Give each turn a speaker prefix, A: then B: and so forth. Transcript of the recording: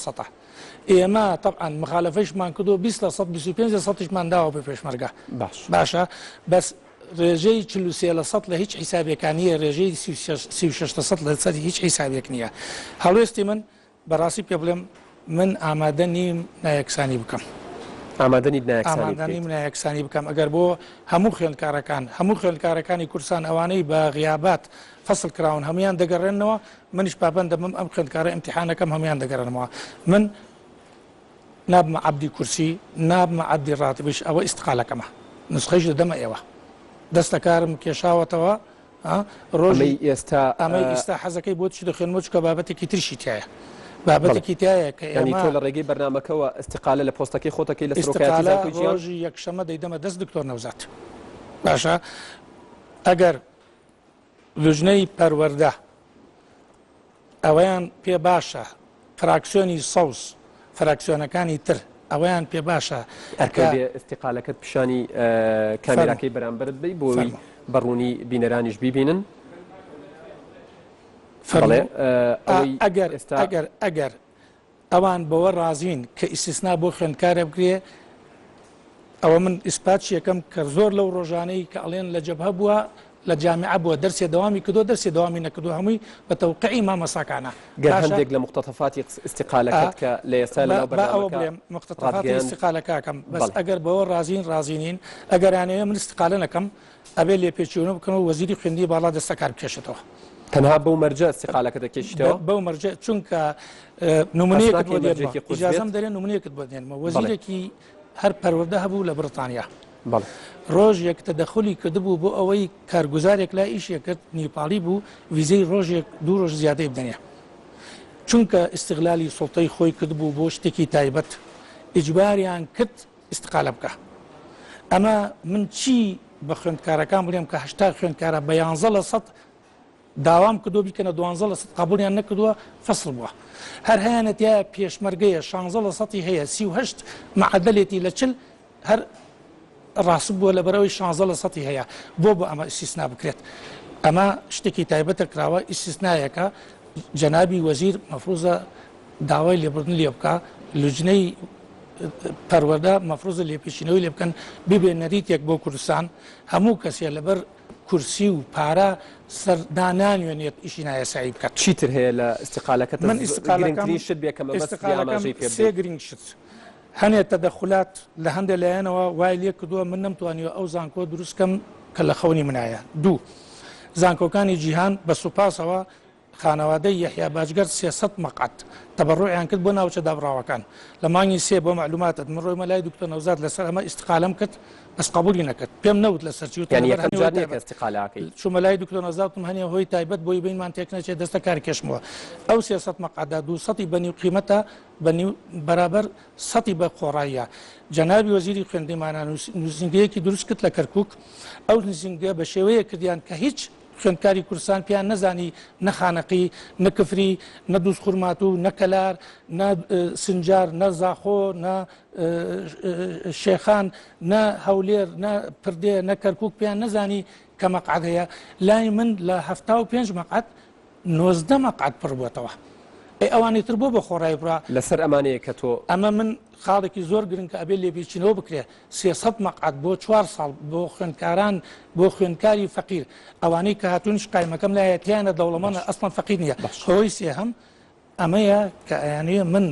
A: سطح ئێمە طبعا مخالفەیشمان کردو 20 لە 125 سەدیشمان داوە بە پێشمەرگە باشە بەس ڕێژەی 43 لە 100 لە هیچ حیسابێکانیە ڕێژەی 36 لە 100 هیچ حیسابێک نییە. هەڵوێستی من بەڕاستی پێ بڵێم من ئامادە نیم نایەکسانی بکەم. ئامادەنی منایەکسانی بکەم ئەگەر بۆ هەموو خوێندکارەکانی کورسان ئەوانەی بە غیابات فەسڵ کراون هەمویان دەگەڕێنەوە منیش پابەندەمەم ئەم خوێندکارە ئیمتیحانەکەم هەمویان دەگەڕێنەوە. من نابمە عەبدی کورسی نابمە عەبدی ڕاتبش ئەوە ئیستقالەکەمە نسخەیش دەدەمە ئێوە دەستەکارم کێشاوەتەوە ڕۆژی ئێستا حەزەکەی بۆ چی دەخوێنمە چکە بابەتێکی ترشی تایە بابەتێکی تایە کە
B: تۆ لە ڕێگەی بەرنامەکەەوە استقالە لە پۆستەکەی خۆتەکەی لە سەرۆکایەتی
A: ڕۆژی یەکشەمە دەیدەمە دەست دکتۆر نەوزات باشە ئەگەر لوژنەی پەروەردە ئەوەیان پێ باشە فراکسیۆنی سەوز فراکسیۆنەکانی تر ئەوەیان پێ باشە
B: استقالەکەت پیشانی کامێراکەی بەرامبرت بی بۆی بەڕوونی بینەرانیش بیبینن
A: ئەگەر ئەوان بەوە ڕازین کە ئیسtisنا بۆ خوێندکارە بگرێ ئەوە من ئیسپات یەکەم کە زۆر لەو ڕۆژانەی کە ئەڵێن لە جەبهە بووە لە جامعە بووە دەرسێ دەوامی کردو دەرسێ دەوامی نەکردو هەمووی بە تەوقیعی مامەساکانە
B: هەندێک لە مختەتەفاتی استقالەکەت کە لە ئێستا
A: ئەوە بڵێم مختەتەفاتی استقالەکەکەم بەس ئەگەر بەوە رازینین ئەگەرانەیە من استقالە نەکەم ئەبێ لێ پێچوونە بکەنەوە وەزیری خوێندی باڵا دەستەکار بکێشێتەوە
B: تەنها بەو مەرجە استقالەکە دەکێشیتەوە
A: بەو مەرجە چونکە نمونەیەکت بۆ دێنمە ئیجازەم دەرێن نمونەیەکت بۆ دێنمە وەزیرێکی هەر پەروەردە هەبوو لە بریتانیا ڕۆژێک تەدەخلی کردبوو بۆ ئەوەی کارگوزارێک لای ئیشێکرد نیپاڵی بوو ویزەی ڕۆژێک دوو ڕۆژ زیادەی بدەنێ چونکە استقلالی سڵتەی خۆی کردبوو بۆ شتێکی تایبەت ئیجباریان کرد استقالە بکە. ئەمە من چی بە خوێندکارەکان بڵێم کە 80 خوێندکارە بە 11% داوام کردو بیکەنە 12% قبولیان نەکردووە فەسڵ بووە هەر هەیەنەتیایە پێشمەرگەیە 16% هەیە 38 معەدەلێتی لە چل هەر ڕاست بووە لە بەرەوەی 16% هەیە بۆ ئەمە ئیسtisنا بکرێت. ئەمە شتێکی تایبەتە کراوە ئیسtisنایەکە جەنابی وەزیر مەفروزە داوای لێبوردن لێ بکە لوجنەی پەروەردە مەفروزە لێپێشینەوەی لێ بکەن ببێ نەریتێک بۆ کوردستان هەموو کەسێ لەبەر کورسی و پارە سەردانانوێنێت ئیشی نایەسایی بکات.
B: چیتر هەیە لە استقالەکەت
A: من استقالەکەم سێ گرنگ شت هەنێ تەدەخولات لە هەندێک لایەنەوە وای لێ کردووە من نەمتوانیوە ئەو زانکۆ دروستکەم کە لە خەونی منایە. دوو زانکۆکانی جیهان بە سوپاسەوە خانەوادەی یەحیا باجگەر 300 مەقعد تەبەڕوعیان کرد بۆ ناوچە دابڕاوەکان لە مانگی سێ بۆ معلوماتت من ڕۆیمە لای دکتۆر نەوزاد لەسەر ئەمە استقالەم کرد بەس قبولی نەکرد پێم نەوت لەسەر چوومە لای دکتۆر نەوزادم هەنێ هۆی تایبەت بۆی بینمان تێک نەچێت دەستە کاری کێشمەوە ئەو 300 مەقعدا 200 بەنیو قیمەتە بەرابەر 100 بە خۆڕاییە. جەنابی وەزیری خوێندیمانە نووسنگەیەکی دروست کرد لە کەرکووک ئەو نووسنگە بە شێوەیە کردیان کە هیچ خوێندکاری کوردستان پیان نەزانی نەخانەقی نەکفری نەدووس خوورمات و نەکەلار نە سنجار نە زاخۆ نە شێخان نە هەولێر نە پردێ نە کەرکووک پیان نەزانی کە مەقعد هەیە لای من لە 75 مەقعد 90 مەقعد پڕ بووەتەوە ئەوانی تر بۆ بە خۆڕای بڕا
B: لەسەر ئەمانەیە کە تۆ
A: ئەمە من خاڵێکی زۆر گرنگ کە ئەبێ لێبیچینەوە بکرێ 300 مەقعد بۆ 4 ساڵ بۆ خوێندکاران بۆ خوێندکاری فەقیر ئەوانەی کە هاتوونش قایمەکەم لایەتیانە دەوڵەمەندە ئەسڵەن فەقیر نییە خۆی سێهەم ئەمەیە کە ئەیانەیە من